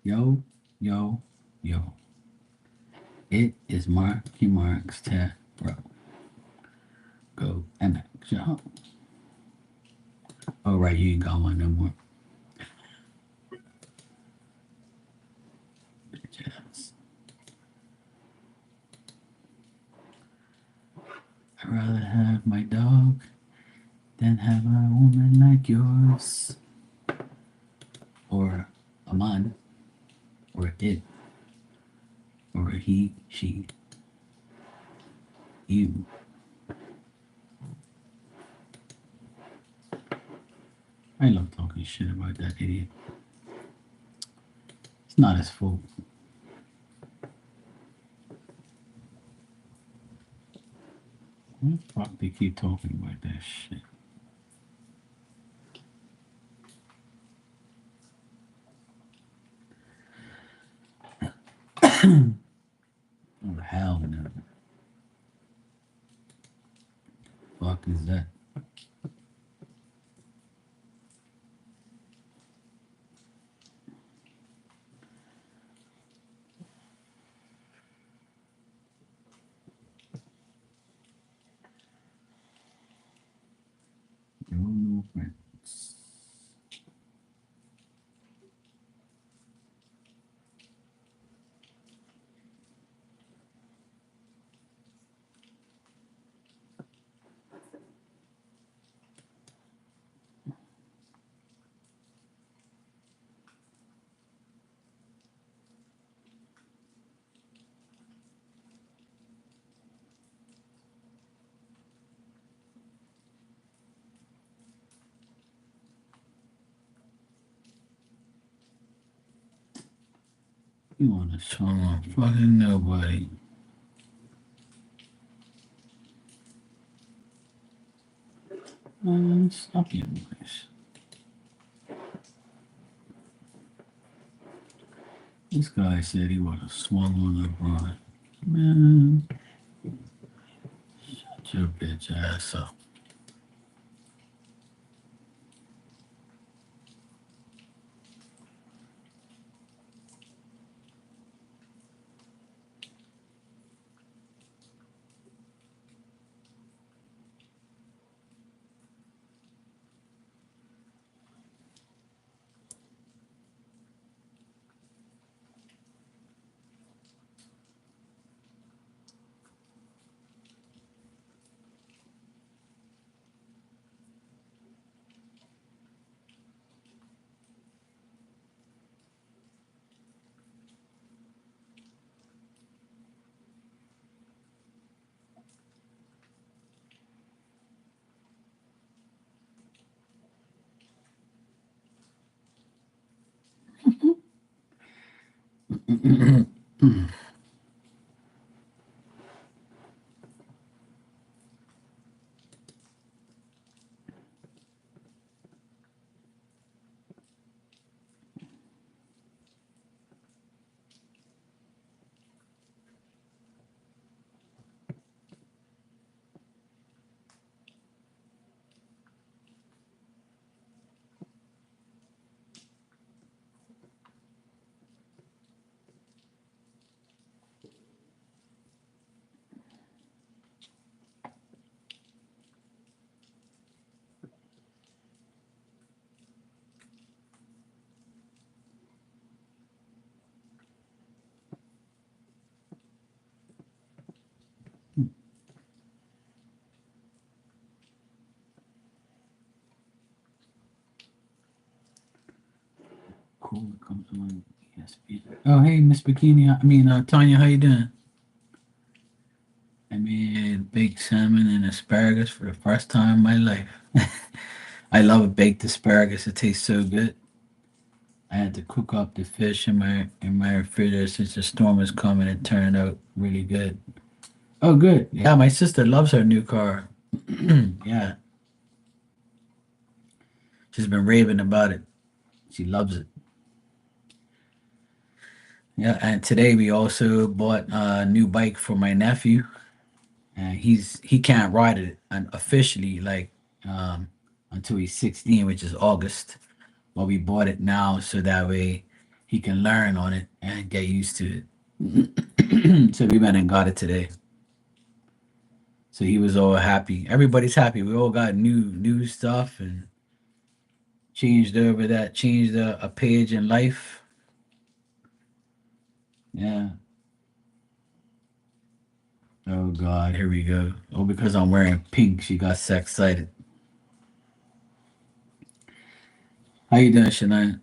Yo, yo, yo. It is Marky Mark's Tarot. Go MX. Yo. All right, you ain't got one no more. Bitch. I'd rather have my dog than have a woman like yours. Or a man. Or it. Or a he, she, you. I love talking shit about that idiot. It's not his fault. Why the fuck they keep talking about that shit? Oh, hell no. Fuck is that? You're no friends. You wanna show on fucking nobody. Stop your voice. This guy said he wanna swallow LeBron. Man, shut your bitch ass up. Cool. Comes on ESPN. Oh, hey, Miss Bikini. Tanya, how you doing? I made baked salmon and asparagus for the first time in my life. I love baked asparagus. It tastes so good. I had to cook up the fish in my refrigerator since the storm is coming. It turned out really good. Oh, good. Yeah, my sister loves her new car. Yeah, she's been raving about it. She loves it. Yeah, and today we also bought a new bike for my nephew. And he can't ride it officially until he's 16, which is August. But we bought it now so that way he can learn on it and get used to it. So we went and got it today. So he was all happy. Everybody's happy. We all got new stuff and changed a page in life. Yeah. Oh God, here we go. Oh, because I'm wearing pink, she got so excited. How you doing, Shania?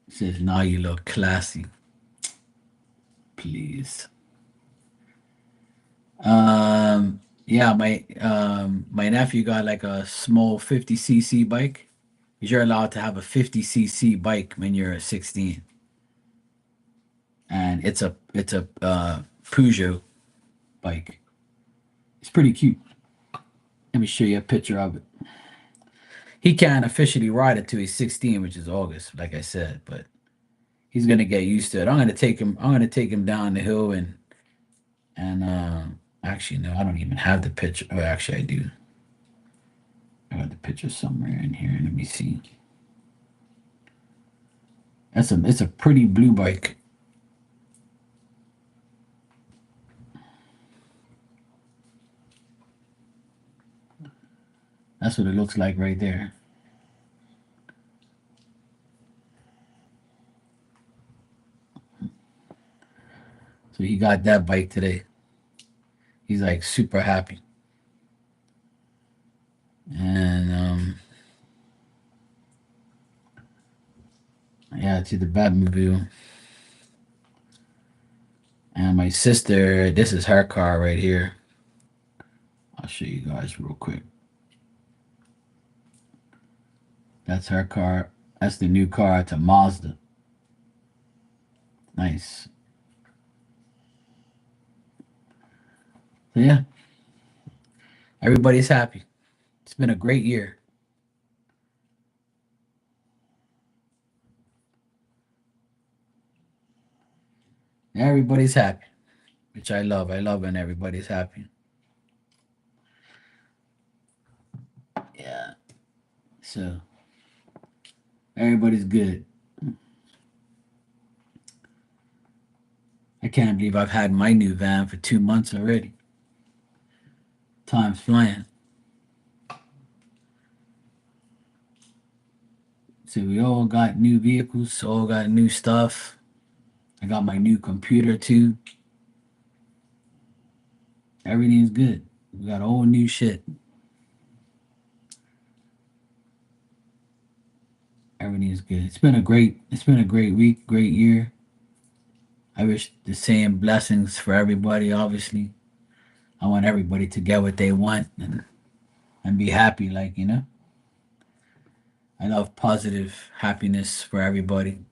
Says now you look classy, please. Yeah, my nephew got like a small 50cc bike. 'Cause you're allowed to have a 50cc bike when you're 16, and it's a Peugeot bike. It's pretty cute. Let me show you a picture of it. He can't officially ride it till he's 16, which is August, like I said, but he's gonna get used to it. I'm gonna take him. I'm gonna take him down the hill and actually no, I don't even have the picture. Oh, actually I do. I got the picture somewhere in here. Let me see. It's a pretty blue bike. That's what it looks like right there. So he got that bike today. He's like super happy. And yeah, to the Batmobile. And my sister, this is her car right here. I'll show you guys real quick. That's her car. That's the new car. It's a Mazda. Nice. So yeah, everybody's happy. It's been a great year. Everybody's happy, which I love. I love when everybody's happy. Yeah. So everybody's good. I can't believe I've had my new van for 2 months already. Time's flying. So we all got new vehicles, all got new stuff. I got my new computer too. Everything's good. We got all new shit. Everything's good. It's been a great week, great year. I wish the same blessings for everybody, obviously. I want everybody to get what they want and be happy, like, I love positive happiness for everybody.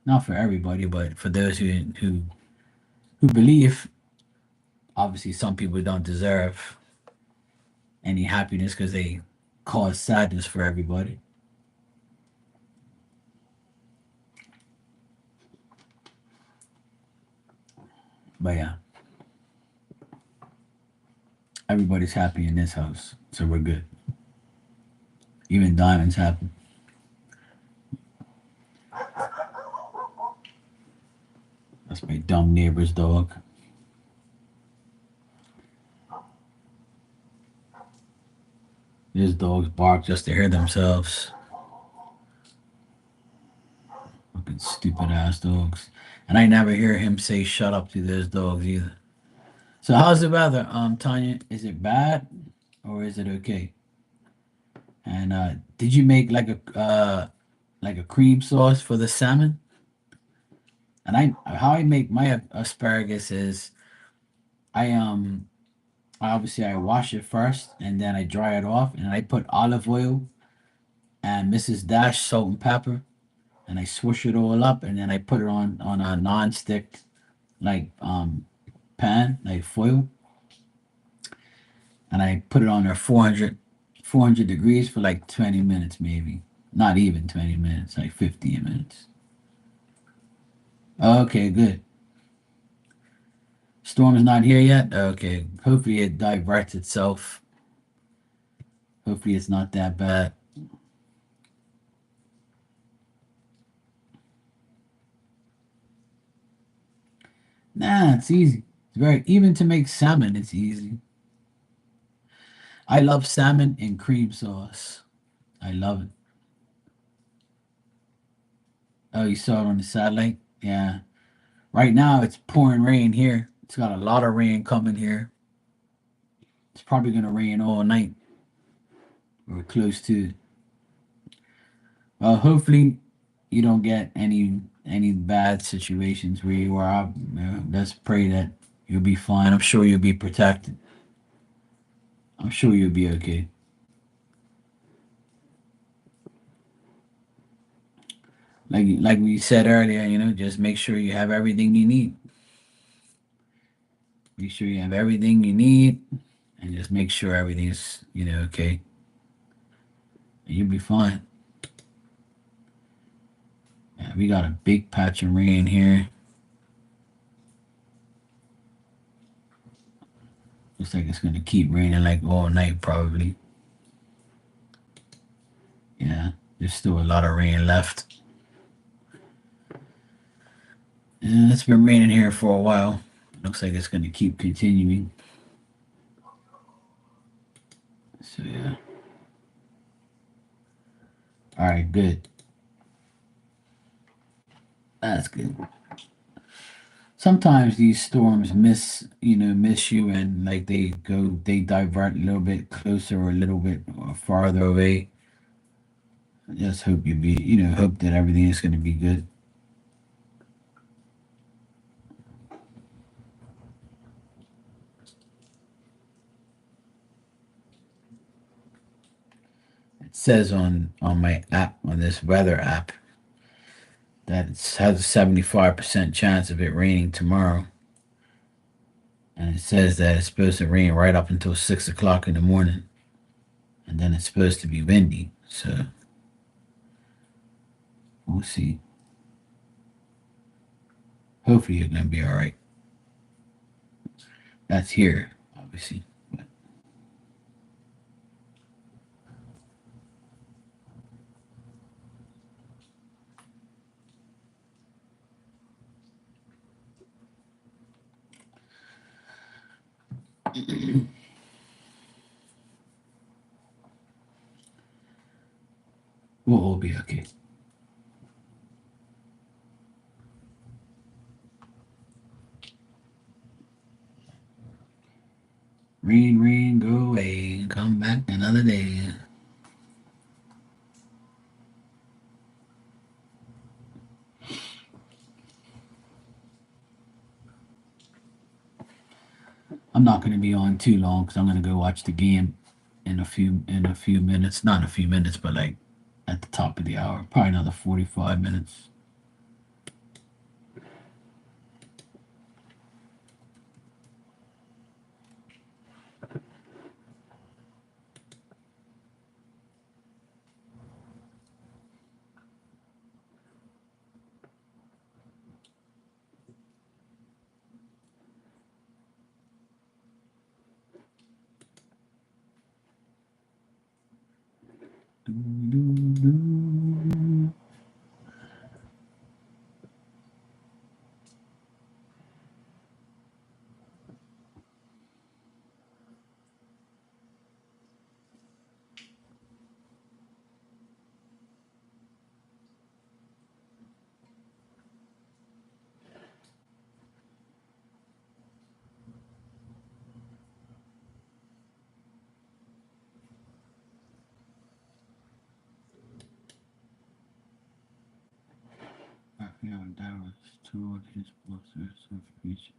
Not for everybody, but for those who believe. Obviously, some people don't deserve any happiness because they cause sadness for everybody. But yeah, everybody's happy in this house, so we're good. Even Diamond's happy. That's my dumb neighbor's dog. His dogs bark just to hear themselves. Fucking stupid ass dogs. And I never hear him say shut up to those dogs either. So how's the weather, Tanya? Is it bad or is it okay? And did you make like a cream sauce for the salmon? And I how I make my asparagus is I obviously I wash it first and then I dry it off and I put olive oil and Mrs. Dash salt and pepper and I swoosh it all up and then I put it on a non-stick like pan like foil and I put it on there 400 degrees for like 20 minutes maybe. Not even 20 minutes, like 15 minutes. Okay, good. Storm is not here yet? Okay. Hopefully it diverts itself. Hopefully it's not that bad. Nah, it's easy. It's very even to make salmon. It's easy. I love salmon and cream sauce. I love it. Oh, you saw it on the satellite? Yeah. Right now it's pouring rain here. It's got a lot of rain coming here. It's probably gonna rain all night or close to. Well, hopefully you don't get any bad situations where you are. Let's pray that you'll be fine. I'm sure you'll be protected. I'm sure you'll be okay. Like we said earlier, just make sure you have everything you need. Make sure you have everything you need, and just make sure everything's okay. And you'll be fine. Yeah, we got a big patch of rain here. Looks like it's gonna keep raining like all night probably. Yeah, there's still a lot of rain left. Yeah, it's been raining here for a while. Looks like it's gonna keep continuing. So yeah. All right, good. That's good. Sometimes these storms miss you, and like they divert a little bit closer or a little bit farther away. I just hope hope that everything is gonna be good. It says on my app, on this weather app, that it has a 75% chance of it raining tomorrow. And it says that it's supposed to rain right up until 6 o'clock in the morning. And then it's supposed to be windy. So we'll see. Hopefully you're gonna be alright. That's here, obviously. But we'll all be okay. Rain, rain, go away. Come back another day. I'm not gonna be on too long because I'm gonna go watch the game in a few minutes. Not a few minutes, but like at the top of the hour. Probably another 45 minutes. Toward his process of reaching.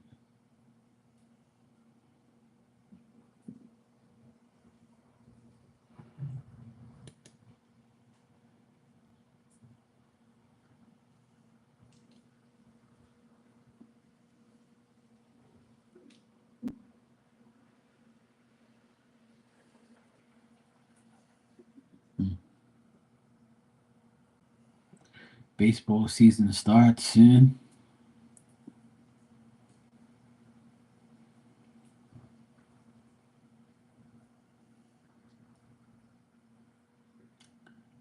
Baseball season starts soon.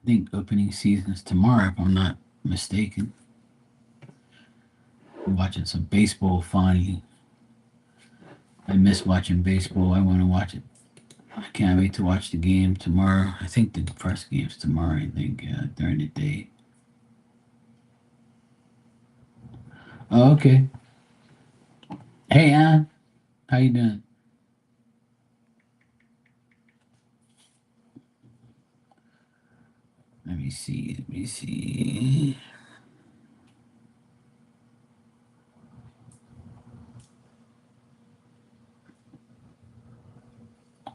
I think opening season is tomorrow, if I'm not mistaken. Watching some baseball finally. I miss watching baseball. I want to watch it. I can't wait to watch the game tomorrow. I think the first game's tomorrow. I think during the day. Oh, okay. Hey, Ann, how you doing? Let me see. Let me see.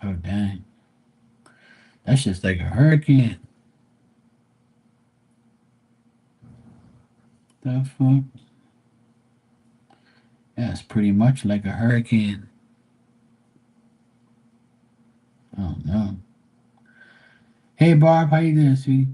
Oh, dang. That's just like a hurricane. The fuck? Yeah, it's pretty much like a hurricane. Oh no. Hey, Barb, how you doing, sweetie?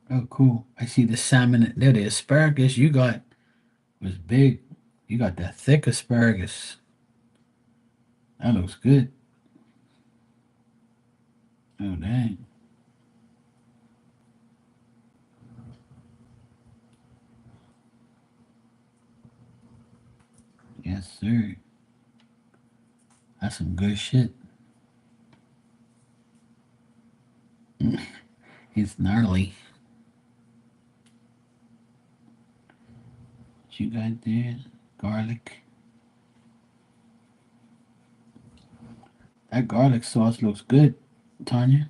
Oh, cool. I see the salmon. There, the asparagus you got was big. You got that thick asparagus. That looks good. Oh, dang. Yes, sir. That's some good shit. It's gnarly. What you got there? Garlic. That garlic sauce looks good, Tanya.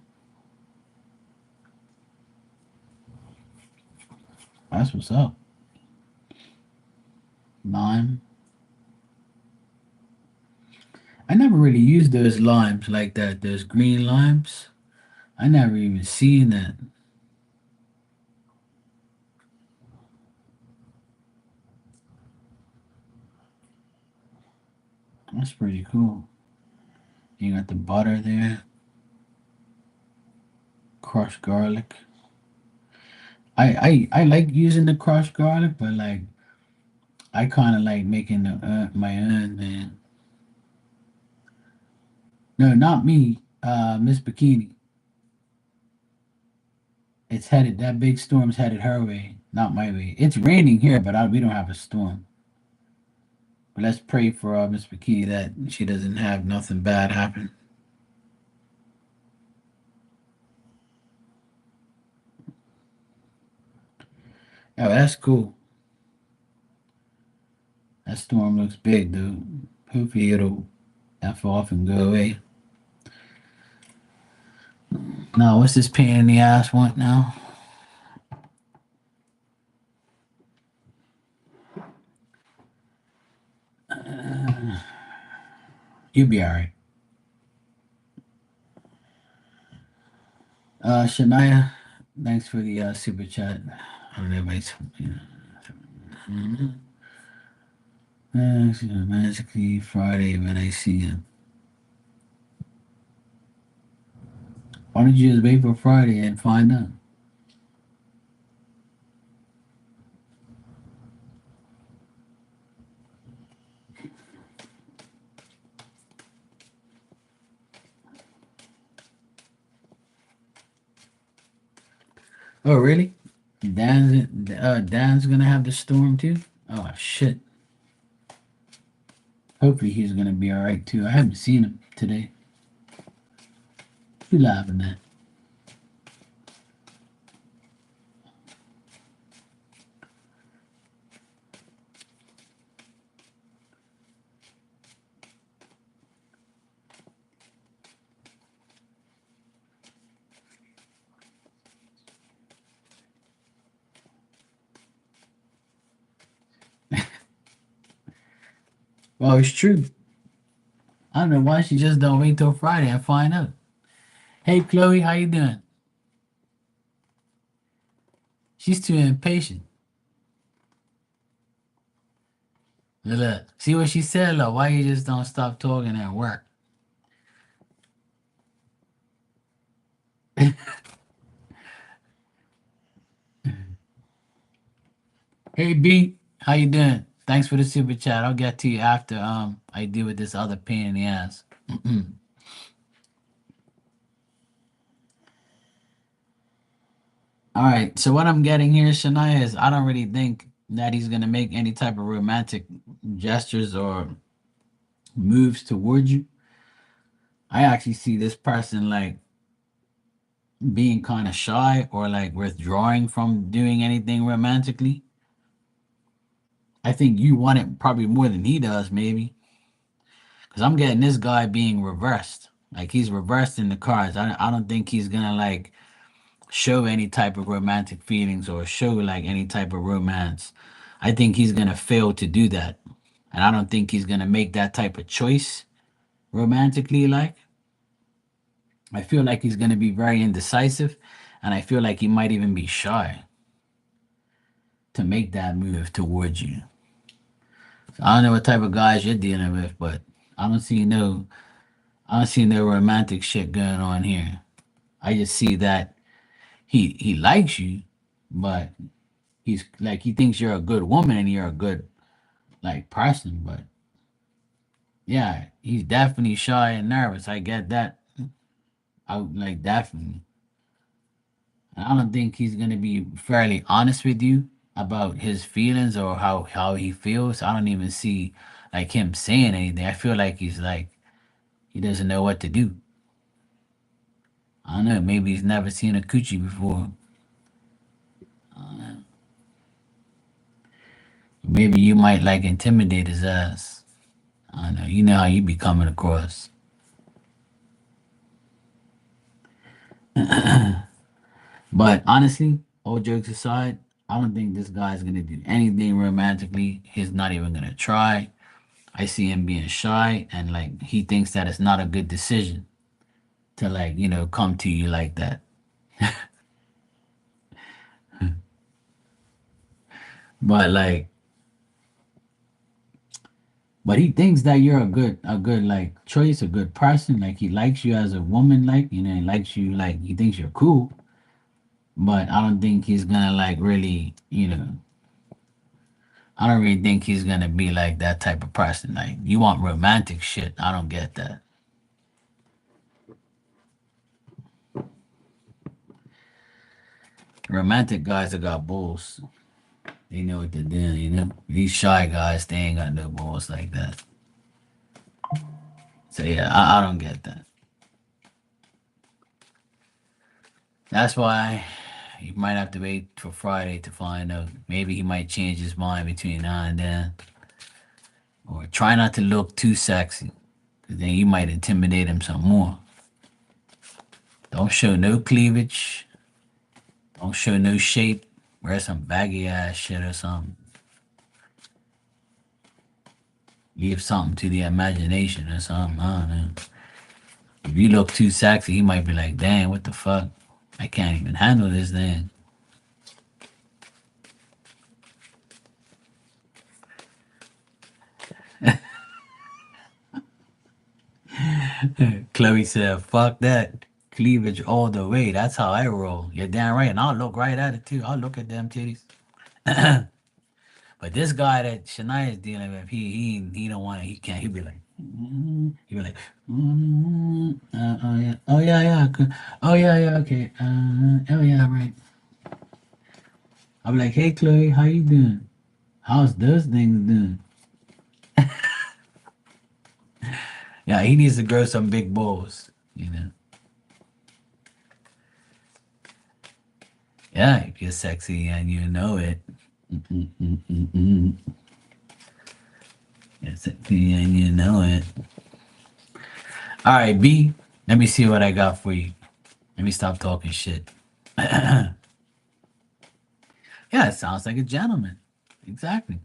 That's what's up. Lime. I never really used those limes like that. Those green limes. I never even seen that. That's pretty cool. You got the butter there, crushed garlic. I like using the crushed garlic, but like I kind of like making my own, man. No, not me. Miss Bikini. It's headed. That big storm's headed her way, not my way. It's raining here, but we don't have a storm. But let's pray for Miss Bikini that she doesn't have nothing bad happen. Oh, that's cool. That storm looks big, dude. Hopefully it'll F off and go away. Now, what's this pain in the ass want now? You'll be all right. Shania, thanks for the super chat. How did everybody? Magically Friday when I see him. Why don't you just wait for Friday and find out? Oh, really? Dan's gonna have the storm too. Oh shit. Hopefully he's gonna be all right too. I haven't seen him today. You laughing at? Well, it's true. I don't know why she just don't wait till Friday and find out. Hey, Chloe, how you doing? She's too impatient. Look, see what she said? Look, why you just don't stop talking at work? Hey B, how you doing? Thanks for the super chat. I'll get to you after I deal with this other pain in the ass. All right. So what I'm getting here, Shania, is I don't really think that he's gonna make any type of romantic gestures or moves towards you. I actually see this person like being kind of shy or like withdrawing from doing anything romantically. I think you want it probably more than he does, maybe. Because I'm getting this guy being reversed. Like he's reversed in the cards. I don't think he's gonna like show any type of romantic feelings or show like any type of romance. I think he's gonna fail to do that. And I don't think he's gonna make that type of choice romantically. Like, I feel like he's gonna be very indecisive, and I feel like he might even be shy to make that move towards you. So I don't know what type of guys you're dealing with, but I don't see no I don't see no romantic shit going on here. I just see that he likes you, but he's like he thinks you're a good woman and you're a good like person, but yeah, he's definitely shy and nervous. I get that. I like definitely. And I don't think he's gonna be fairly honest with you about his feelings or how he feels. I don't even see like him saying anything. I feel like he's like he doesn't know what to do. I don't know. Maybe he's never seen a coochie before. Maybe you might like intimidate his ass. I don't know. You know how you be coming across. But honestly, all jokes aside, I don't think this guy's gonna do anything romantically. He's not even gonna try. I see him being shy and like he thinks that it's not a good decision to like, come to you like that. But like but he thinks that you're a good like choice, a good person. Like he likes you as a woman, like, he likes you like he thinks you're cool. But I don't think he's gonna like really, I don't really think he's gonna be like that type of person. Like you want romantic shit. I don't get that. Romantic guys that got balls. They know what they're doing. These shy guys, they ain't got no balls like that. So yeah, I don't get that. That's why you might have to wait for Friday to find out. Maybe he might change his mind between now and then. Or try not to look too sexy. Cause then you might intimidate him some more. Don't show no cleavage. Don't show no shape. Wear some baggy ass shit or something. Leave something to the imagination or something. I don't know. If you look too sexy, he might be like, "Damn, what the fuck? I can't even handle this thing." Chloe said, "Fuck that cleavage all the way. That's how I roll." You're damn right, and I'll look right at it too. I'll look at them titties. But this guy that Shania is dealing with, he don't want it. He can't. He'll be like, he'll be like, oh yeah, oh yeah, yeah, oh yeah, yeah, okay, oh yeah, right. I'll be like, hey Chloe, how you doing? How's those things doing? Yeah, he needs to grow some big balls. Yeah, if you're sexy and you know it. Mm-mm-mm-mm-mm. You're sexy and you know it. All right, B. Let me see what I got for you. Let me stop talking shit. Yeah, it sounds like a gentleman. Exactly.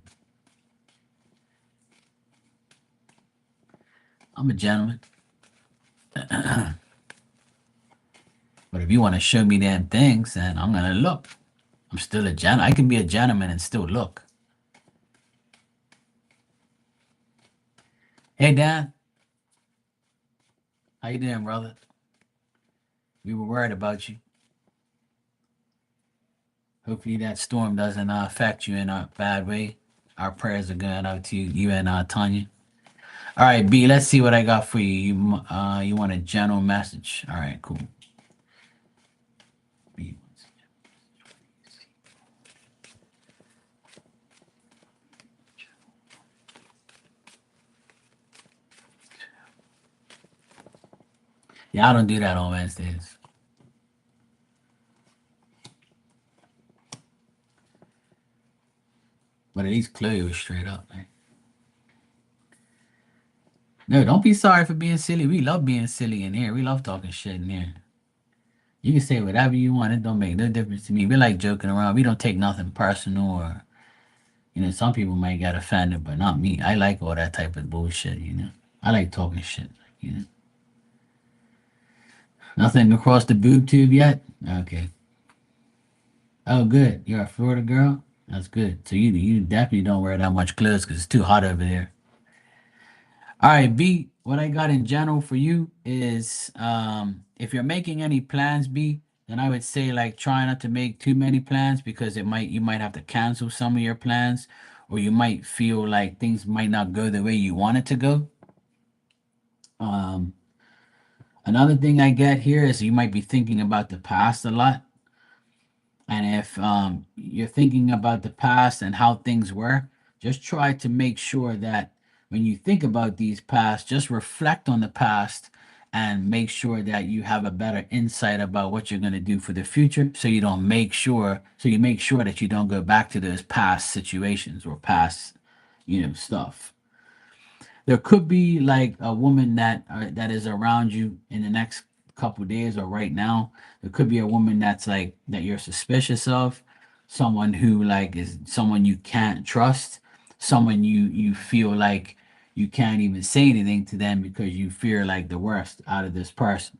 I'm a gentleman. But if you want to show me them things, then I'm gonna look. I'm still a gen. I can be a gentleman and still look. Hey Dan, how you doing, brother? We were worried about you. Hopefully that storm doesn't affect you in a bad way. Our prayers are going out to you and Tanya. All right, B. Let's see what I got for you. You want a general message? All right, cool. B. Yeah, I don't do that on Wednesdays. But at least Chloe was straight up, man. No, don't be sorry for being silly. We love being silly in here. We love talking shit in here. You can say whatever you want. It don't make no difference to me. We like joking around. We don't take nothing personal or, some people might get offended, but not me. I like all that type of bullshit. I like talking shit, you know. Nothing across the boob tube yet? Okay. Oh, good. You're a Florida girl? That's good. So you definitely don't wear that much clothes because it's too hot over there. All right, B, what I got in general for you is if you're making any plans, B, then I would say like try not to make too many plans because you might have to cancel some of your plans or you might feel like things might not go the way you want it to go. Um, Another thing I get here is you might be thinking about the past a lot. And if you're thinking about the past and how things were, just try to make sure that when you think about these past, just reflect on the past and make sure that you have a better insight about what you're going to do for the future so you make sure that you don't go back to those past situations or past, stuff. There could be like a woman that is around you in the next couple days or right now. There could be a woman that's like that you're suspicious of, someone who like is someone you can't trust, someone you feel like you can't even say anything to them because you fear like the worst out of this person.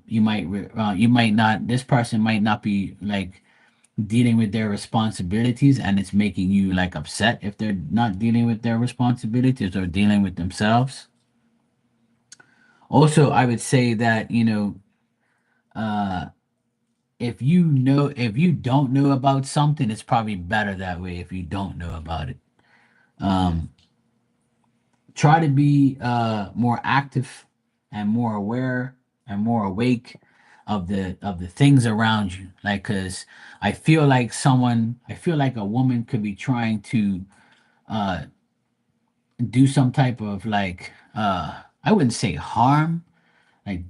You might not. This person might not be like dealing with their responsibilities and it's making you like upset if they're not dealing with their responsibilities or dealing with themselves. Also, I would say that, uh if you don't know about something, it's probably better that way if you don't know about it. um Try to be more active and more aware and more awake of the things around you, like because I feel like a woman could be trying to uh do some type of like I wouldn't say harm, like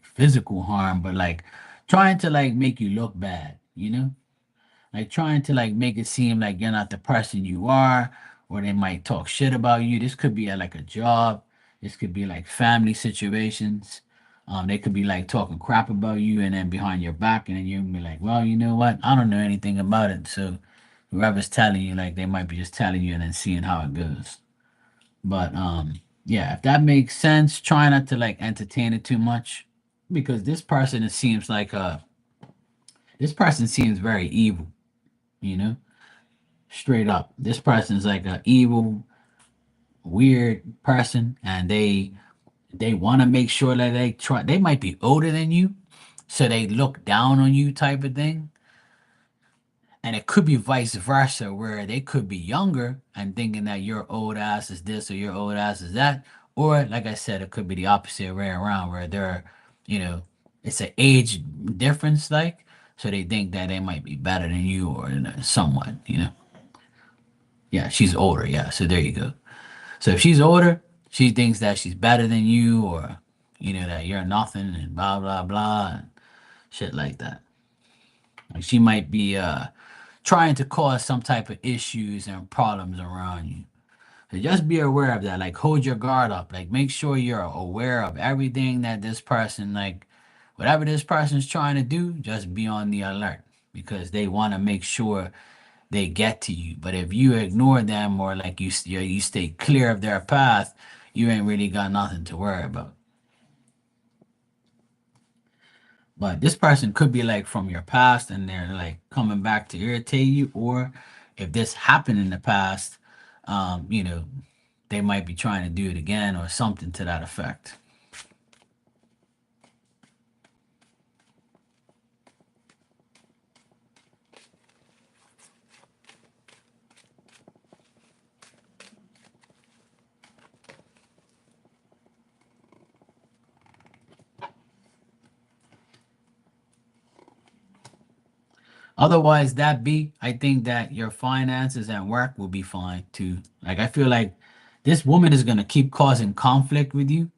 physical harm, but like trying to like make you look bad. Like trying to like make it seem like you're not the person you are, or they might talk shit about you. This could be at like a job. This could be like family situations. They could be like talking crap about you and then behind your back, and then you're gonna be like, well, you know what? I don't know anything about it. So whoever's telling you, like they might be just telling you and then seeing how it goes. But yeah, if that makes sense, try not to like entertain it too much because this person seems very evil, you know? Straight up. This person's like a evil, weird person and they want to make sure that they might be older than you, so they look down on you type of thing. And it could be vice versa, where they could be younger and thinking that your old ass is this or your old ass is that. Or, like I said, it could be the opposite way around, where you know, it's an age difference, like, so they think that they might be better than you or somewhat. Yeah, she's older. Yeah, so there you go. So if she's older, she thinks that she's better than you or, that you're nothing and blah, blah, blah, and shit like that. Like she might be trying to cause some type of issues and problems around you. So just be aware of that. Like hold your guard up. Like make sure you're aware of everything that this person like whatever this person's trying to do, just be on the alert because they want to make sure they get to you. But if you ignore them or like you stay clear of their path, you ain't really got nothing to worry about. But this person could be like from your past and they're like coming back to irritate you, or if this happened in the past, you know, they might be trying to do it again or something to that effect. Otherwise, I think that your finances and work will be fine too. Like, I feel like this woman is going to keep causing conflict with you,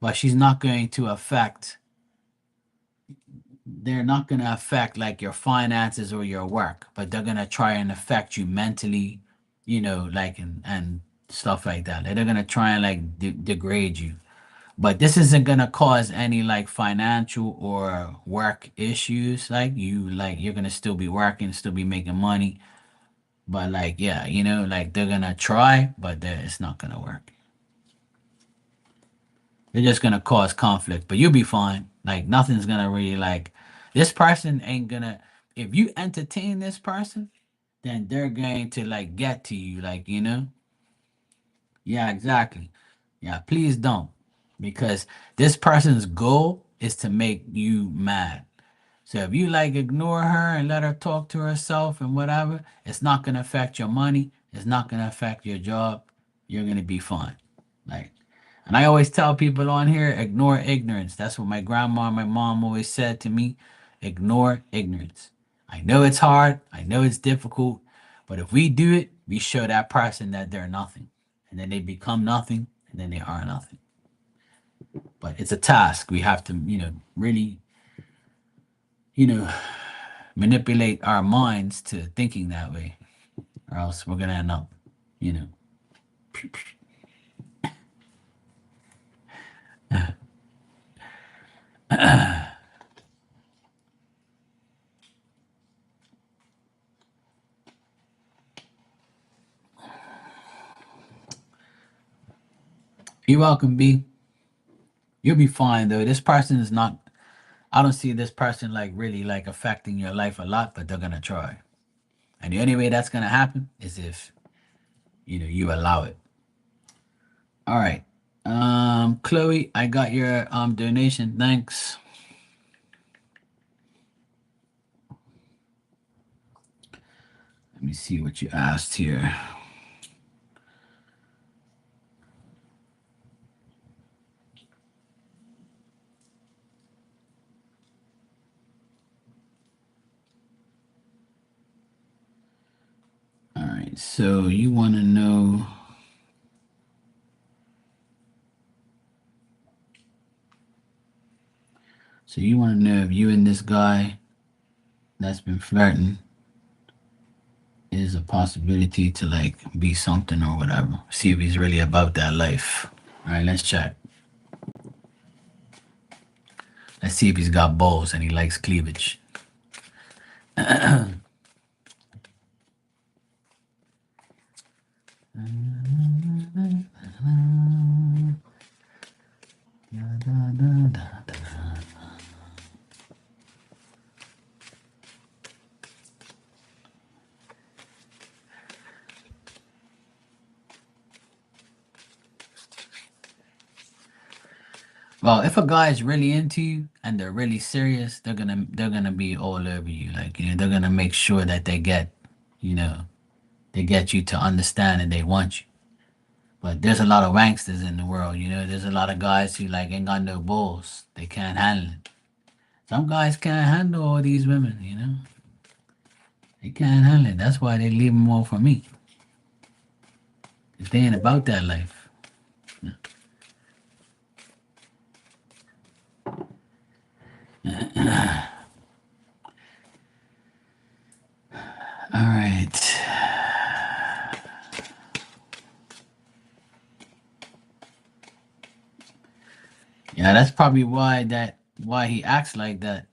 but she's not going to affect, they're not going to affect like your finances or your work, but they're going to try and affect you mentally, you know, like, and stuff like that. Like, they're going to try and like degrade you. But this isn't gonna cause any like financial or work issues. Like you're gonna still be working, still be making money. But like yeah, you know, like they're gonna try, but it's not gonna work. They're just gonna cause conflict, but you'll be fine. Like nothing's gonna really like this person ain't gonna if you entertain this person, then they're going to like get to you, like, you know? Yeah, exactly. Yeah, please don't. Because this person's goal is to make you mad. So if you like ignore her and let her talk to herself and whatever, it's not gonna affect your money. It's not gonna affect your job. You're gonna be fine. Like, and I always tell people on here, ignore ignorance. That's what my grandma and my mom always said to me. Ignore ignorance. I know it's hard. I know it's difficult. But if we do it, we show that person that they're nothing. And then they become nothing. And then they are nothing. But it's a task. We have to, you know, really, you know, manipulate our minds to thinking that way, or else we're gonna end up, you know. You're welcome, B. You'll be fine though. This person is not. I don't see this person like really like affecting your life a lot, but they're gonna try. And the only way that's gonna happen is if you know you allow it. All right. Chloe, I got your donation. Thanks. Let me see what you asked here. All right. So you want to know. So you want to know if you and this guy that's been flirting is a possibility to like be something or whatever. See if he's really about that life. All right, let's check. Let's see if he's got balls and he likes cleavage. Well, if a guy is really into you and they're really serious, they're gonna be all over you. Like, you know, they're gonna make sure that you know, they get you to understand and they want you. But there's a lot of wanksters in the world, you know. There's a lot of guys who like ain't got no balls. They can't handle it. Some guys can't handle all these women, you know. They can't handle it. That's why they leave them all for me. If they ain't about that life. All right. Yeah, that's probably why he acts like that.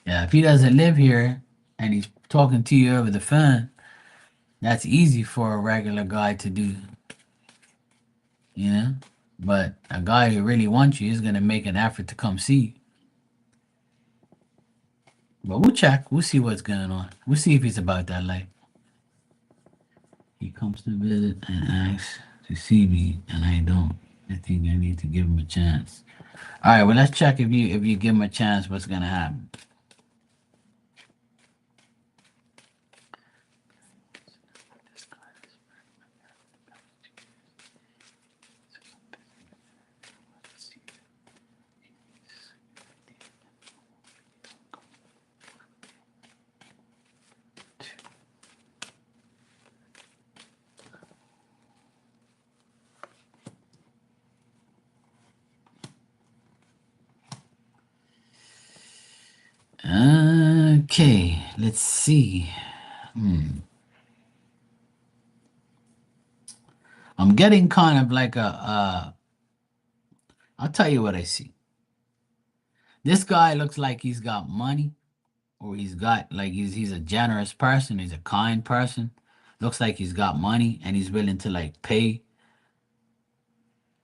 Yeah, if he doesn't live here and talking to you over the phone, that's easy for a regular guy to do, you know? But a guy who really wants you is gonna make an effort to come see you. But we'll check. We'll see what's going on. We'll see if he's about that life. He comes to visit and asks to see me, and I don't. I think I need to give him a chance. All right. Well, let's check if you give him a chance. What's gonna happen? Okay. Let's see. I'm getting kind of like a. I'll tell you what I see. This guy looks like he's got money, or he's got like he's a generous person. He's a kind person. Looks like he's got money and he's willing to like pay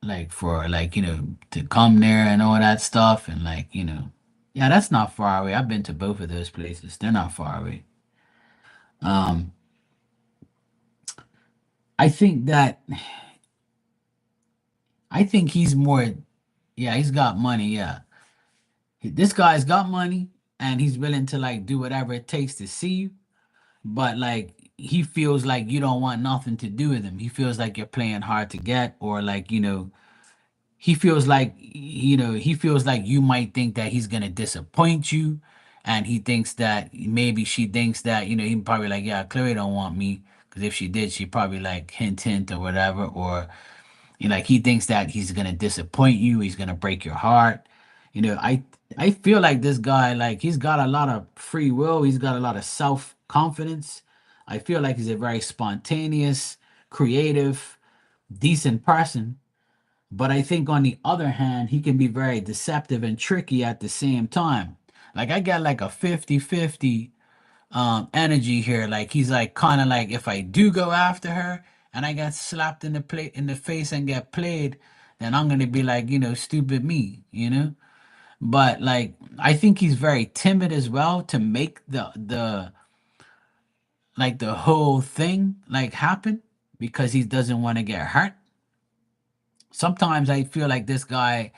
like for like to come there and all that stuff and like yeah, that's not far away. I've been to both of those places. They're not far away. Um, I think that I think he's more. Yeah, he's got money. Yeah, this guy's got money and he's willing to like do whatever it takes to see you. But like he feels like you don't want nothing to do with him. He feels like you're playing hard to get, or like he feels like he feels like you might think that he's gonna disappoint you, and he thinks that maybe she thinks that he probably like, yeah, Chloe don't want me, because if she did, she'd probably like hint hint or whatever, or like he thinks that he's gonna disappoint you, he's gonna break your heart. I feel like this guy, like, he's got a lot of free will, he's got a lot of self confidence. I feel like he's a very spontaneous, creative, decent person, but I think on the other hand, he can be very deceptive and tricky at the same time. Like I got like a 50-50 energy here. Like he's like kind of like, if I do go after her and I get slapped in the plate in the face and get played, then I'm gonna be like, stupid me. But like I think he's very timid as well to make the like the whole thing like happen, because he doesn't want to get hurt. Sometimes I feel like this guy,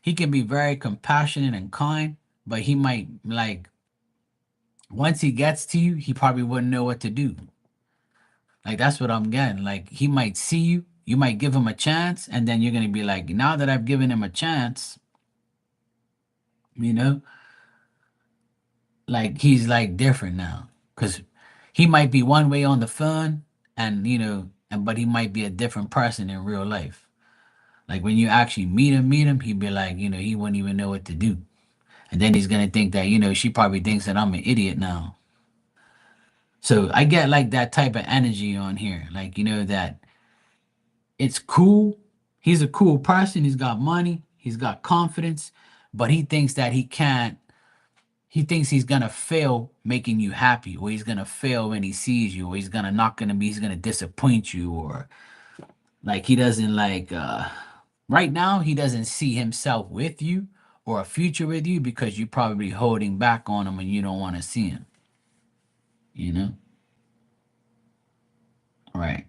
he can be very compassionate and kind, but he might like, once he gets to you, he probably wouldn't know what to do. Like that's what I'm getting. Like he might see you, you might give him a chance, and then you're gonna be like, now that I've given him a chance, you know, like he's like different now, because he might be one way on the phone, and but he might be a different person in real life. Like when you actually meet him, he'd be like, he wouldn't even know what to do. And then he's gonna think that, she probably thinks that I'm an idiot now. So I get like that type of energy on here. Like, that it's cool. He's a cool person. He's got money. He's got confidence, but he thinks that he thinks he's gonna fail making you happy, or he's gonna fail when he sees you, or he's gonna disappoint you, or like he doesn't like right now he doesn't see himself with you or a future with you, because you're probably holding back on him and you don't want to see him, you know? Right.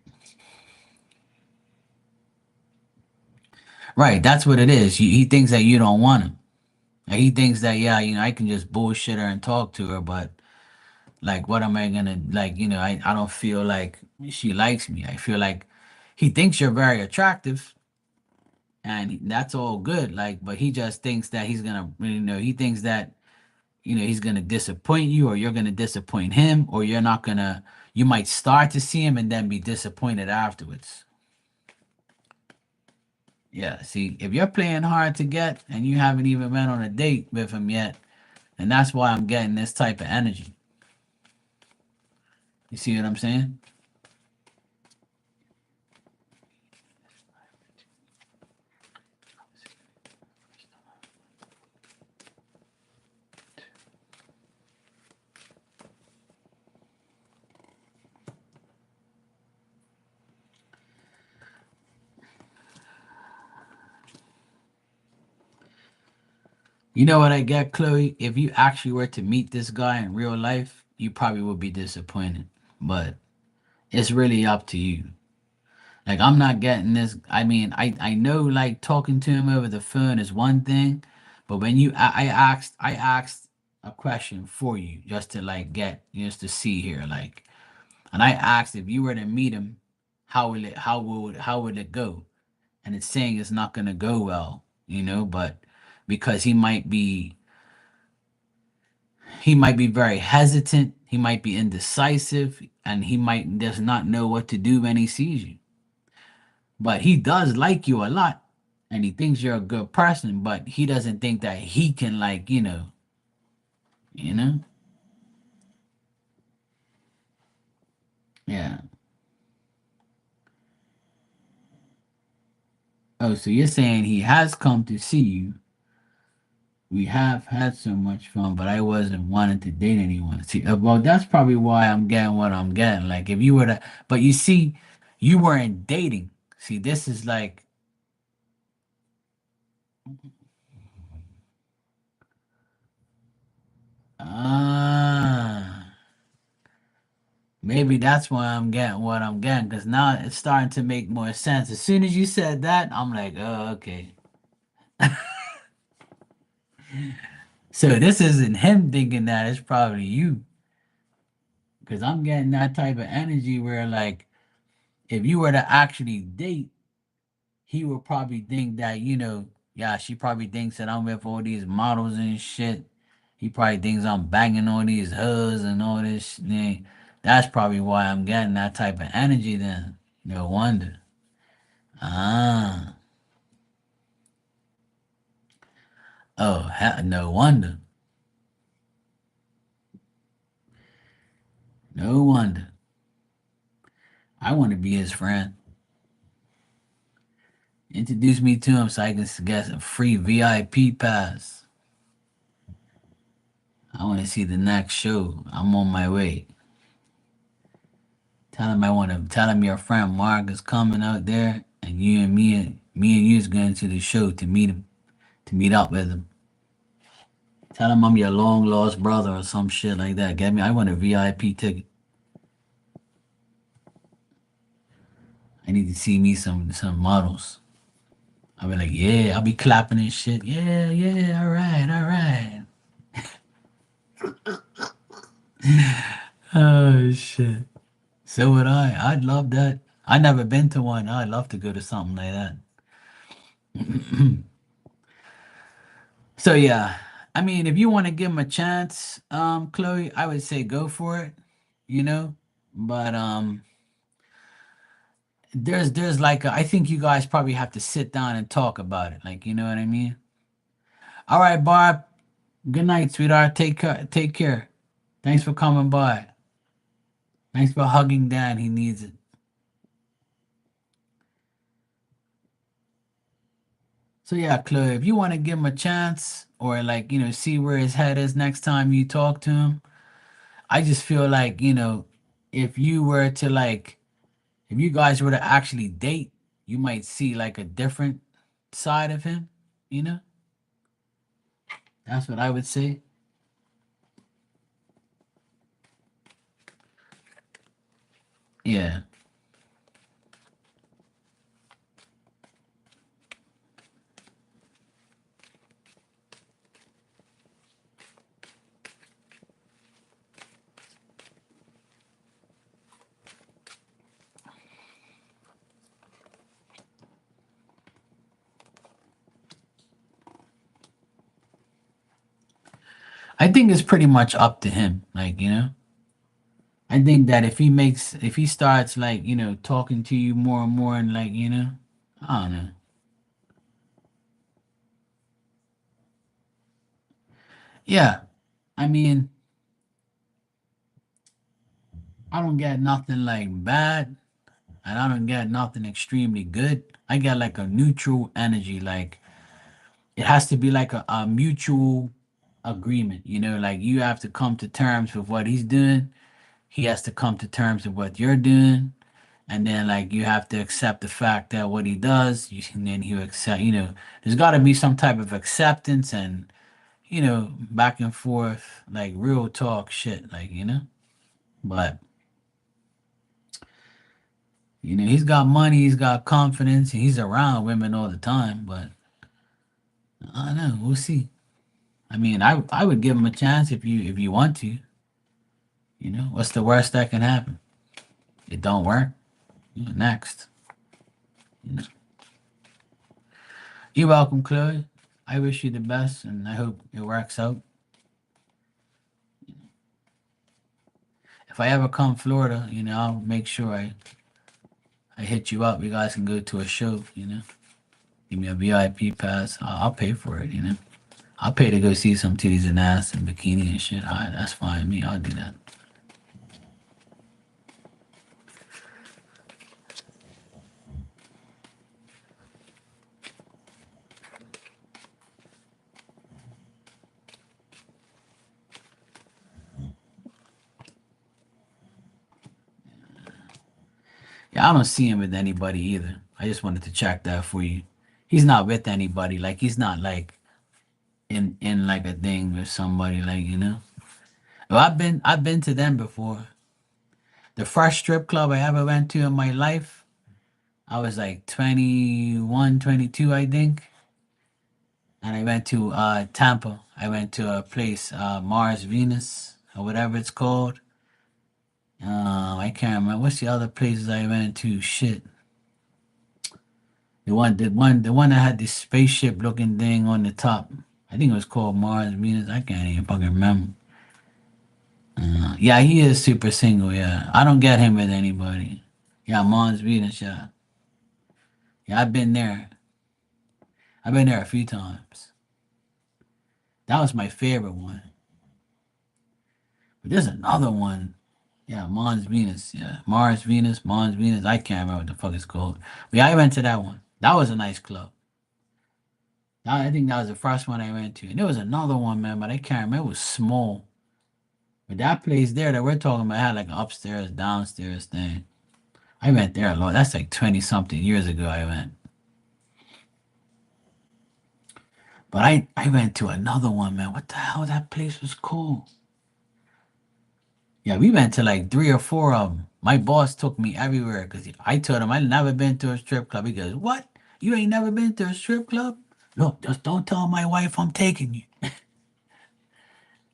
Right. That's what it is. He thinks that you don't want him. And he thinks that, yeah, I can just bullshit her and talk to her, but like, what am I gonna like? I don't feel like she likes me. I feel like he thinks you're very attractive, and that's all good. Like, but he just thinks that he thinks that he's gonna disappoint you, or you're gonna disappoint him, or you're not gonna. You might start to see him and then be disappointed afterwards. Yeah, see, if you're playing hard to get and you haven't even been on a date with him yet, and that's why I'm getting this type of energy. You see what I'm saying? You know what I get, Chloe? If you actually were to meet this guy in real life, you probably would be disappointed. But it's really up to you. Like I'm not getting this. I mean, I know like talking to him over the phone is one thing, but when I asked a question for you just to like get just to see here like, and I asked if you were to meet him, how would it go? And it's saying it's not gonna go well, but because he might be very hesitant, he might be indecisive, and he might does not know what to do when he sees you. But he does like you a lot, and he thinks you're a good person, but he doesn't think that he can like, you know? Yeah. Oh, so you're saying he has come to see you. We have had so much fun, but I wasn't wanting to date anyone. See, well, that's probably why I'm getting what I'm getting. Like, if you were to, but you see, you weren't dating. See, this is like, ah, maybe that's why I'm getting what I'm getting. Because now it's starting to make more sense. As soon as you said that, I'm like, oh, okay. So this isn't him thinking that, it's probably you. Because I'm getting that type of energy where, like, if you were to actually date, he would probably think that, yeah, she probably thinks that I'm with all these models and shit. He probably thinks I'm banging all these hoes and all this thing. That's probably why I'm getting that type of energy then. No wonder. Ah. Oh, no wonder. No wonder. I want to be his friend. Introduce me to him so I can get a free VIP pass. I want to see the next show. I'm on my way. Tell him your friend Mark is coming out there, and me and you is going to the show to meet him, to meet up with him. Tell him I'm your long lost brother or some shit like that. Get me? I want a VIP ticket. I need to see me some models. I'll be like, yeah, I'll be clapping and shit. Yeah, yeah, all right, all right. Oh shit. So would I. I'd love that. I never been to one. I'd love to go to something like that. So yeah, I mean, if you want to give him a chance, Chloe, I would say go for it. You know, but there's like I think you guys probably have to sit down and talk about it. Like, you know what I mean? All right, Barb. Good night, sweetheart. Take care. Take care. Thanks for coming by. Thanks for hugging Dan. He needs it. So yeah, Chloe, if you want to give him a chance or like, see where his head is next time you talk to him, I just feel like, if you were to like if you guys were to actually date, you might see like a different side of him, you know? That's what I would say. Yeah. I think it's pretty much up to him, like, I think that if he starts like, talking to you more and more and like, I don't know. Yeah. I mean, I don't get nothing like bad and I don't get nothing extremely good. I get like a neutral energy. Like it has to be like a mutual agreement, like you have to come to terms with what he's doing. He has to come to terms with what you're doing. And then like you have to accept the fact that what he does, and then he'll accept, there's gotta be some type of acceptance and back and forth, like real talk shit, like, But, he's got money, he's got confidence, and he's around women all the time, but I don't know, we'll see. I mean, I would give him a chance if you want to. What's the worst that can happen? It don't work. Next. You know. You're welcome, Chloe. I wish you the best, and I hope it works out. If I ever come Florida, I'll make sure I hit you up. You guys can go to a show. Give me a VIP pass. I'll pay for it. I'll pay to go see some titties and ass and bikini and shit. All right, that's fine with me. I'll do that. Yeah, I don't see him with anybody either. I just wanted to check that for you. He's not with anybody. Like he's not like in like a thing with somebody. Like. Well, I've been to them before. The first strip club I ever went to in my life, I was like 21, 22, I think. And I went to Tampa. I went to a place, Mars Venus or whatever it's called. I can't remember. What's the other places I went to? Shit. The one that had this spaceship looking thing on the top. I think it was called Mars Venus. I can't even fucking remember. Yeah, he is super single. Yeah, I don't get him with anybody. Yeah, Mars Venus. Yeah, yeah, I've been there. I've been there a few times. That was my favorite one. But there's another one. Yeah, Mars Venus. Yeah, Mars Venus, Mars Venus. I can't remember what the fuck it's called. But yeah, I went to that one. That was a nice club. I think that was the first one I went to. And there was another one, man, but I can't remember. It was small. But that place there that we're talking about had like an upstairs, downstairs thing. I went there a lot. That's like 20 something years ago I went. But I went to another one, man. What the hell that place was called? Yeah, we went to like three or four of them. My boss took me everywhere because I told him I'd never been to a strip club. He goes, "What? You ain't never been to a strip club? Look, just don't tell my wife I'm taking you."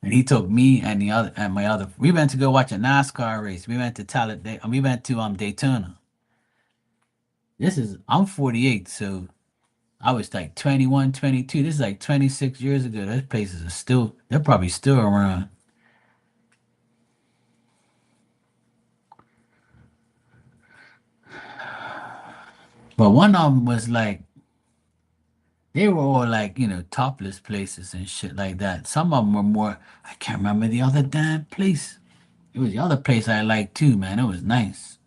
And he took me and the other and my other. We went to go watch a NASCAR race. We went to Talladega. We went to Daytona. I'm 48, so I was like 21, 22. This is like 26 years ago. Those places are still. They're probably still around. But one of them was like they were all like, topless places and shit like that. Some of them were more, I can't remember the other damn place. It was the other place I liked too, man. It was nice.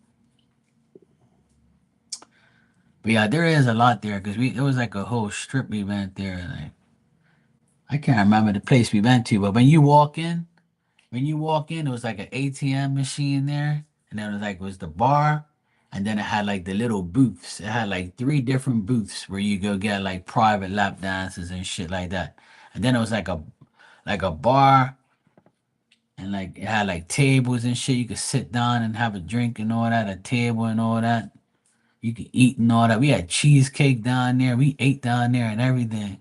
But yeah, there is a lot there because it was like a whole strip we went there. Like, I can't remember the place we went to, but when you walk in, it was like an ATM machine there. And then it was the bar. And then it had like the little booths. It had like three different booths where you go get like private lap dances and shit like that. And then it was like a bar and like it had like tables and shit. You could sit down and have a drink and all that, a table and all that. You could eat and all that. We had cheesecake down there. We ate down there and everything.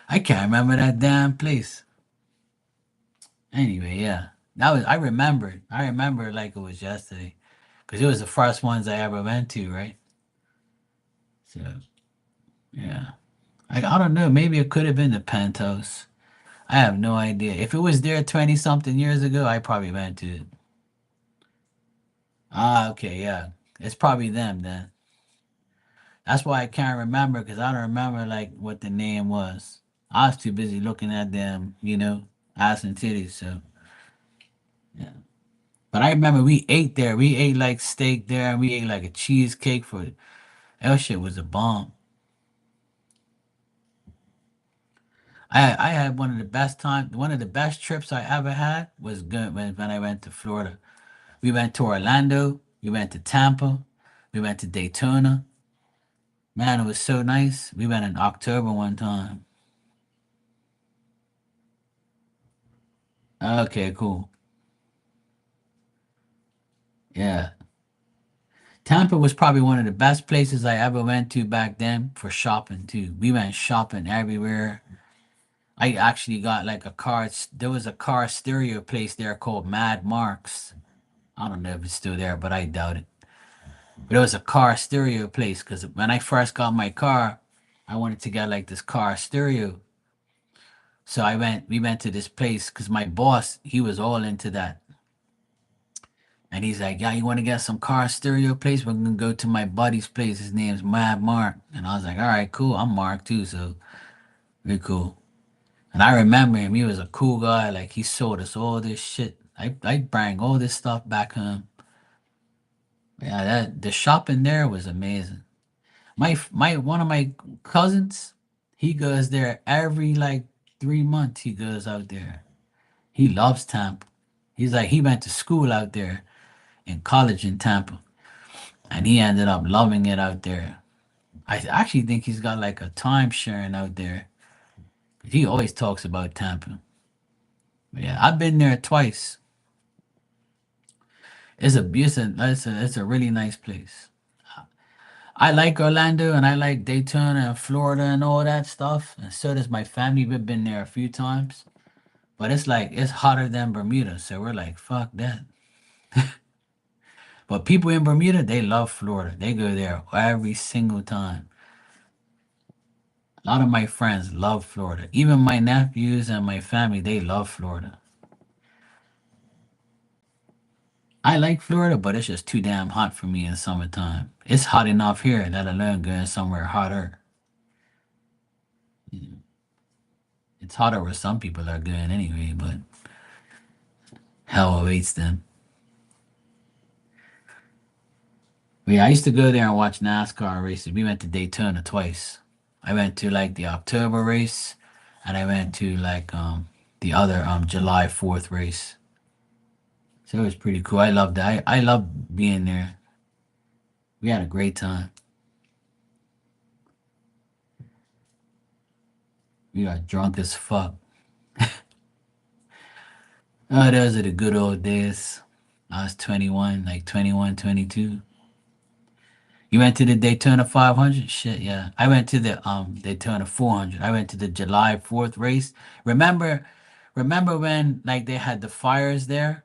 I can't remember that damn place. Anyway, yeah. I remember like it was yesterday. Because it was the first ones I ever went to, right? So yeah. I don't know, maybe it could have been the Penthouse. I have no idea. If it was there 20 something years ago, I probably went to it. Ah, okay, yeah. It's probably them then. That's why I can't remember because I don't remember like what the name was. I was too busy looking at them, ass and titties. So yeah. But I remember we ate there. We ate like steak there, and we ate like a cheesecake for it. That shit was a bomb. I had one of the best trips I ever had was good when I went to Florida. We went to Orlando, we went to Tampa, we went to Daytona. Man, it was so nice. We went in October one time. Okay, cool. Yeah. Tampa was probably one of the best places I ever went to back then for shopping too. We went shopping everywhere. I actually got like a car. There was a car stereo place there called Mad Marks. I don't know if it's still there, but I doubt it. But it was a car stereo place because when I first got my car, I wanted to get like this car stereo. So we went to this place because my boss, he was all into that. And he's like, yeah, you want to get some car stereo place? We're going to go to my buddy's place. His name's Mad Mark. And I was like, all right, cool. I'm Mark too. So very cool. And I remember him. He was a cool guy. Like he sold us all this shit. I bring all this stuff back home. Yeah, that the shopping there was amazing. My one of my cousins, he goes there every like 3 months. He goes out there. He loves Tampa. He's like he went to school out there in college in Tampa, and he ended up loving it out there. I actually think he's got like a time sharing out there. He always talks about Tampa. But yeah, I've been there twice. It's a really nice place. I like Orlando and I like Daytona and Florida and all that stuff. And so does my family. We've been there a few times. But it's like it's hotter than Bermuda, so we're like, fuck that. But people in Bermuda, they love Florida. They go there every single time. A lot of my friends love Florida. Even my nephews and my family, they love Florida. I like Florida, but it's just too damn hot for me in summertime. It's hot enough here, let alone going somewhere hotter. You know, it's hotter where some people are going anyway, but hell awaits them. But yeah, I used to go there and watch NASCAR races. We went to Daytona twice. I went to like the October race, and I went to like the other July 4th race. So it was pretty cool. I loved that. I loved being there. We had a great time. We got drunk as fuck. Oh, those are the good old days. I was 21, like 21, 22. You went to the Daytona 500? Shit, yeah. I went to the Daytona 400. I went to the July 4th race. Remember remember when like they had the fires there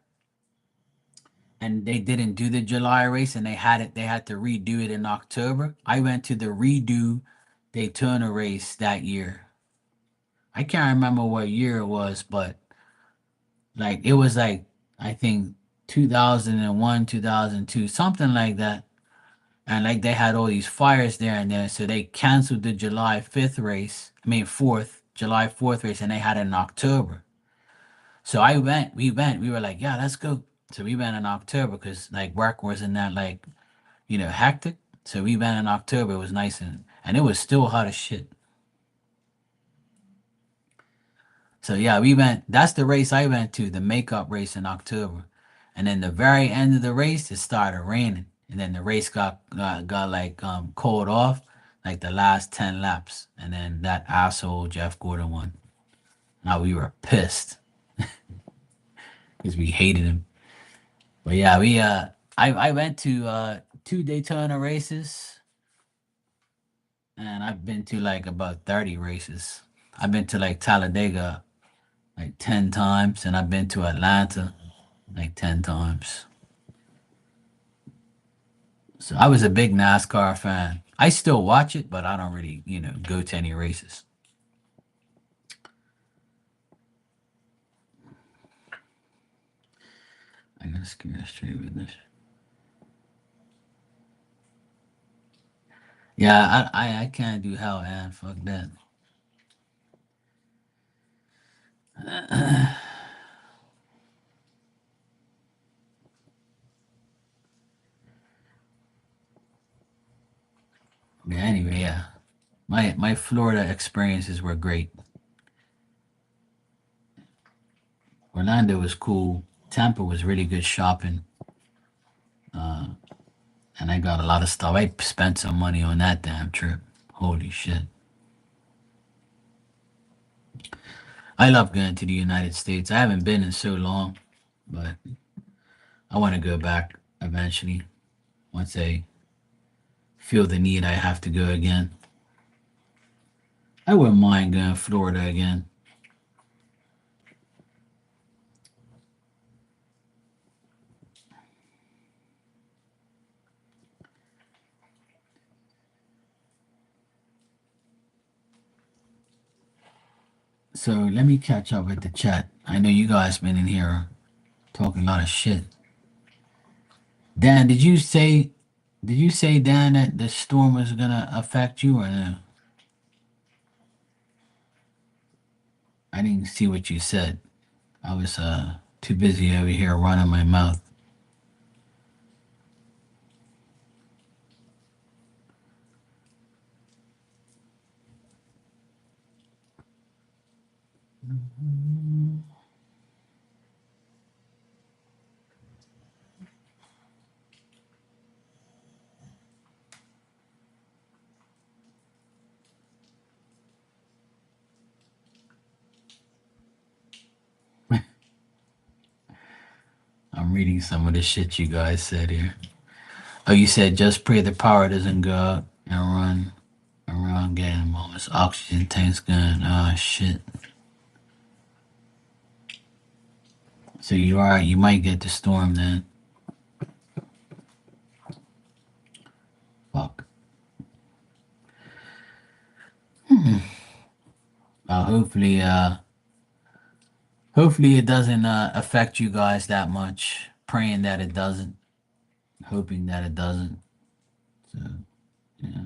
and they didn't do the July race and they had to redo it in October? I went to the redo Daytona race that year. I can't remember what year it was, but like it was like I think 2001, 2002, something like that. And like they had all these fires there and there, so they canceled the July 5th race. I mean 4th, July 4th race, and they had it in October. So we were like, yeah, let's go. So we went in October because like work wasn't that like, hectic. So we went in October. It was nice and it was still hot as shit. So yeah, we went. That's the race I went to, the makeup race in October, and then the very end of the race, it started raining, and then the race got like called off, like the last 10 laps, and then that asshole Jeff Gordon won. Now we were pissed because we hated him. But yeah, I went to two Daytona races, and I've been to like about 30 races. I've been to like Talladega like 10 times, and I've been to Atlanta like 10 times. So I was a big NASCAR fan. I still watch it, but I don't really, go to any races. I gotta get straight with this. Yeah, I can't do hell, man. Fuck that. But anyway, yeah. My Florida experiences were great. Orlando was cool. Tampa was really good shopping. Uh, and I got a lot of stuff. I spent some money on that damn trip. Holy shit. I love going to the United States. I haven't been in so long, but I want to go back eventually. Once I feel the need, I have to go again. I wouldn't mind going to Florida again. So let me catch up with the chat. I know you guys been in here talking a lot of shit. Dan, did you say Dan that the storm was gonna affect you or no? I didn't see what you said. I was too busy over here running my mouth. I'm reading some of the shit you guys said here. Oh, you said just pray the power doesn't go out and run around getting moments. Oxygen tanks gun. Oh shit. So you might get the storm then. Fuck. Well, hopefully it doesn't affect you guys that much. Praying that it doesn't. Hoping that it doesn't. So yeah.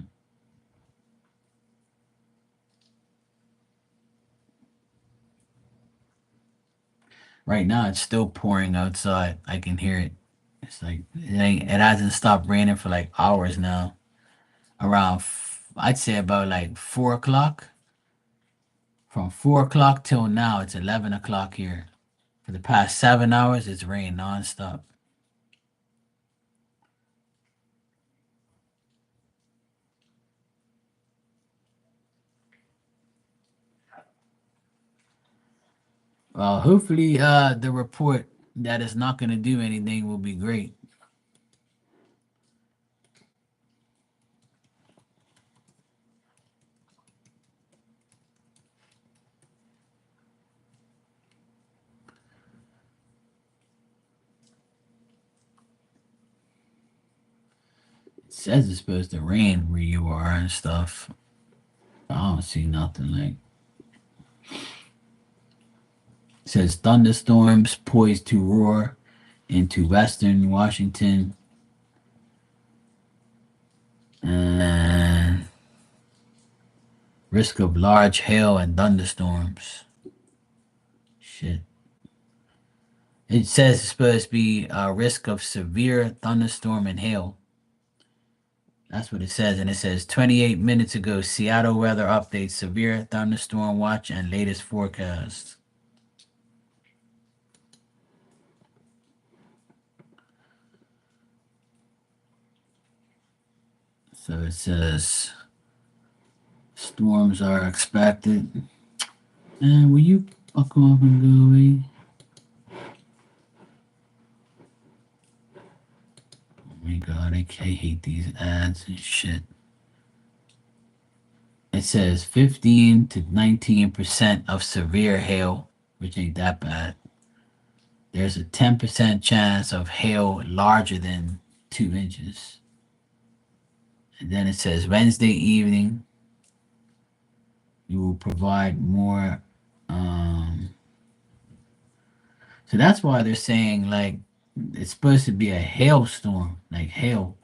Right now it's still pouring outside. I can hear it. It's like it hasn't stopped raining for like hours now. Around I'd say about like 4 o'clock. From 4 o'clock till now, it's 11 o'clock here. For the past 7 hours, it's rained nonstop. Well, hopefully, the report that it's not going to do anything will be great. It says it's supposed to rain where you are and stuff. I don't see nothing like. It says thunderstorms poised to roar into western Washington and risk of large hail and thunderstorms. Shit. It says it's supposed to be a risk of severe thunderstorm and hail. That's what it says. And it says 28 minutes ago, Seattle weather update, severe thunderstorm watch, and latest forecast. So it says storms are expected. And will you fuck off and go away? Oh my god, I hate these ads and shit. It says 15 to 19% of severe hail, which ain't that bad. There's a 10% chance of hail larger than 2 inches. And then it says Wednesday evening, you will provide more. So that's why they're saying like it's supposed to be a hailstorm, like hail.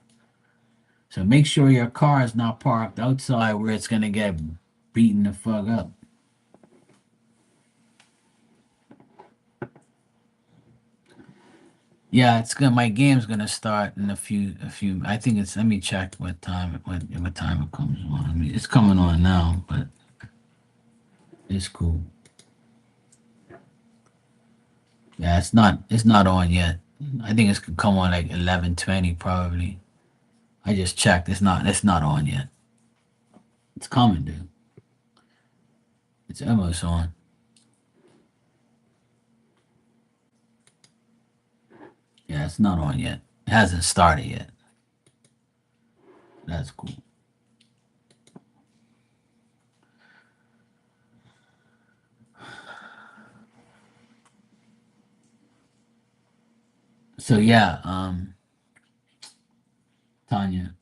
So make sure your car is not parked outside where it's gonna get beaten the fuck up. Yeah, it's gonna. My game's gonna start in a few. I think it's. Let me check what time it comes on. I mean, it's coming on now, but it's cool. Yeah, it's not on yet. I think it's gonna come on like 11:20 probably. I just checked. It's not on yet. It's coming, dude. It's almost on. Yeah, it's not on yet. It hasn't started yet. That's cool. So yeah, Tanya,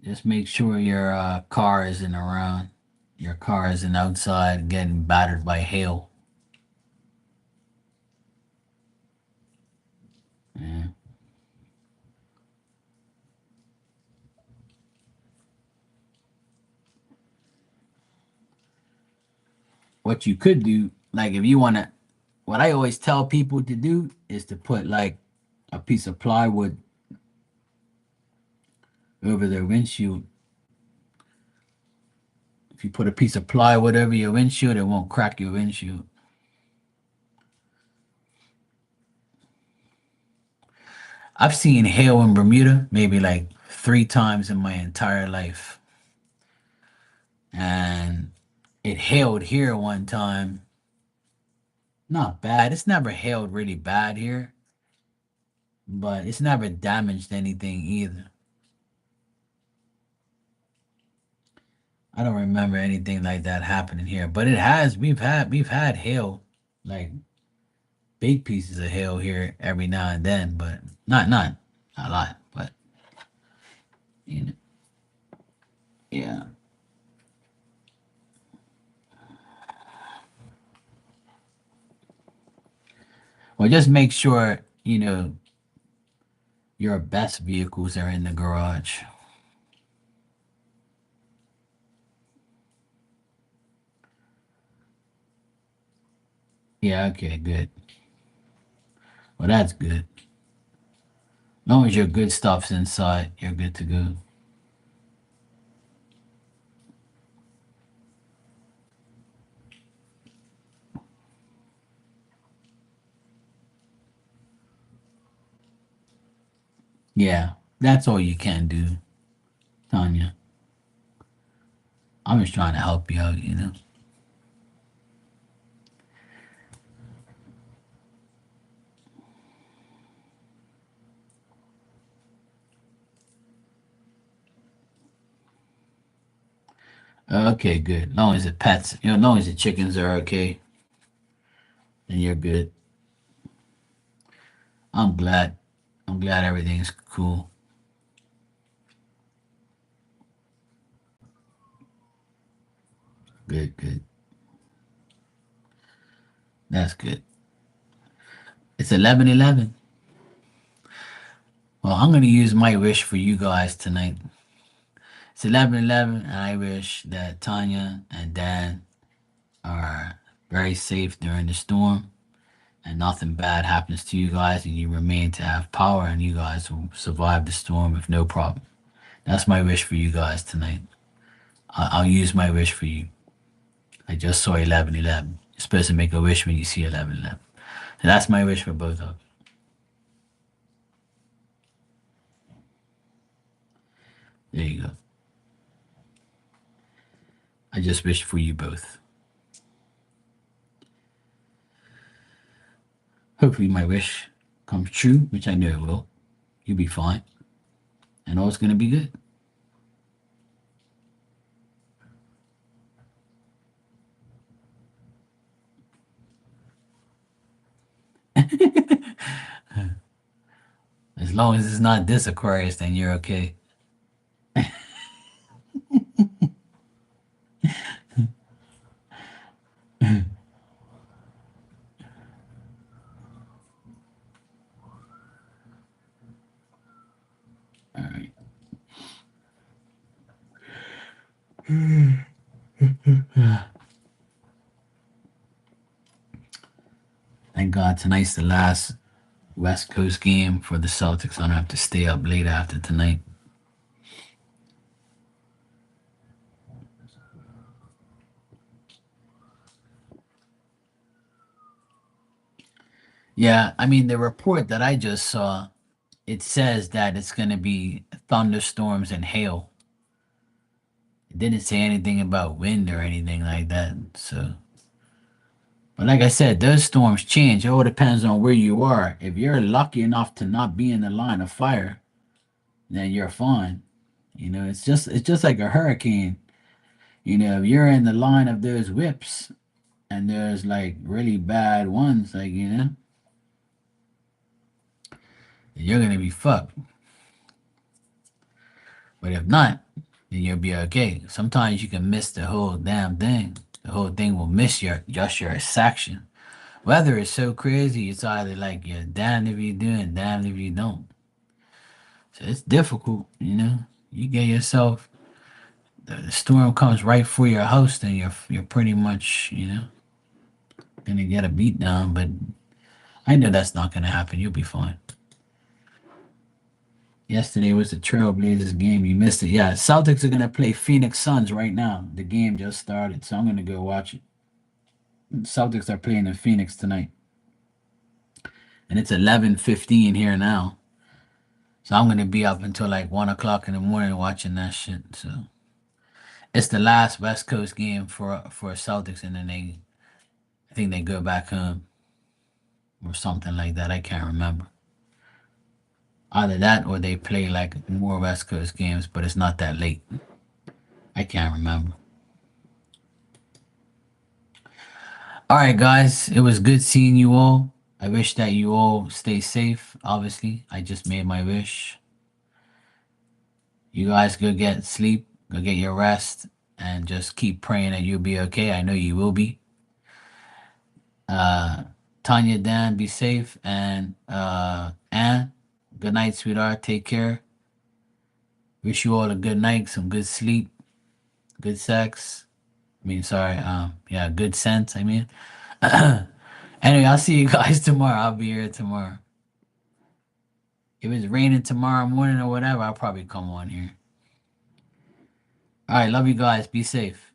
just make sure your car isn't around. Your car isn't outside getting battered by hail. Yeah. What you could do, like if you want to, what I always tell people to do is to put like a piece of plywood over their windshield. If you put a piece of plywood over your windshield, it won't crack your windshield. I've seen hail in Bermuda maybe like 3 times in my entire life. And it hailed here one time. Not bad. It's never hailed really bad here, but it's never damaged anything either. I don't remember anything like that happening here, but it has. We've had hail, like big pieces of hail here every now and then, but not a lot. But you know, yeah. Well, just make sure your best vehicles are in the garage. Yeah. Okay. Good. Well, that's good. As long as your good stuff's inside, you're good to go. Yeah, that's all you can do, Tanya. I'm just trying to help you out. Okay, good. As long as the pets, as long as the chickens are okay, then you're good. I'm glad. I'm glad everything's cool. Good, good. That's good. It's 11:11. Well, I'm gonna use my wish for you guys tonight. It's 11:11, and I wish that Tanya and Dan are very safe during the storm, and nothing bad happens to you guys, and you remain to have power, and you guys will survive the storm with no problem. That's my wish for you guys tonight. I'll use my wish for you. I just saw 11:11. You're supposed to make a wish when you see 11:11. So that's my wish for both of you. There you go. I just wish for you both. Hopefully, my wish comes true, which I know it will. You'll be fine, and all's gonna be good. As long as it's not this Aquarius, then you're okay. All right. Thank God tonight's the last West Coast game for the Celtics. I don't have to stay up late after tonight. Yeah, I mean, the report that I just saw, it says that it's going to be thunderstorms and hail. It didn't say anything about wind or anything like that. So, But like I said, those storms change. It all depends on where you are. If you're lucky enough to not be in the line of fire, then you're fine. You know, it's just like a hurricane. You know, if you're in the line of those whips and there's like really bad ones, like you're gonna be fucked. But if not, then you'll be okay. Sometimes you can miss the whole damn thing. The whole thing will miss your section. Weather is so crazy. It's either like you're damned if you do and damned if you don't. So it's difficult. You get yourself the storm comes right for your house, then you're pretty much gonna get a beat down. But I know that's not gonna happen. You'll be fine. Yesterday was the Trailblazers game. You missed it. Yeah, Celtics are gonna play Phoenix Suns right now. The game just started, so I'm gonna go watch it. Celtics are playing in Phoenix tonight, and it's 11:15 here now. So I'm gonna be up until like 1 o'clock in the morning watching that shit. So it's the last West Coast game for Celtics, and then I think they go back home or something like that. I can't remember. Either that or they play like more West Coast games, but it's not that late. I can't remember. All right, guys, it was good seeing you all. I wish that you all stay safe. Obviously, I just made my wish. You guys go get sleep, go get your rest, and just keep praying that you'll be okay. I know you will be. Uh, Tanya, Dan, be safe, and Anne, good night, sweetheart. Take care. Wish you all a good night, some good sleep, good sex. I mean, sorry, yeah, good sense. I mean, anyway, I'll see you guys tomorrow. I'll be here tomorrow. If it's raining tomorrow morning or whatever, I'll probably come on here. All right, love you guys. Be safe.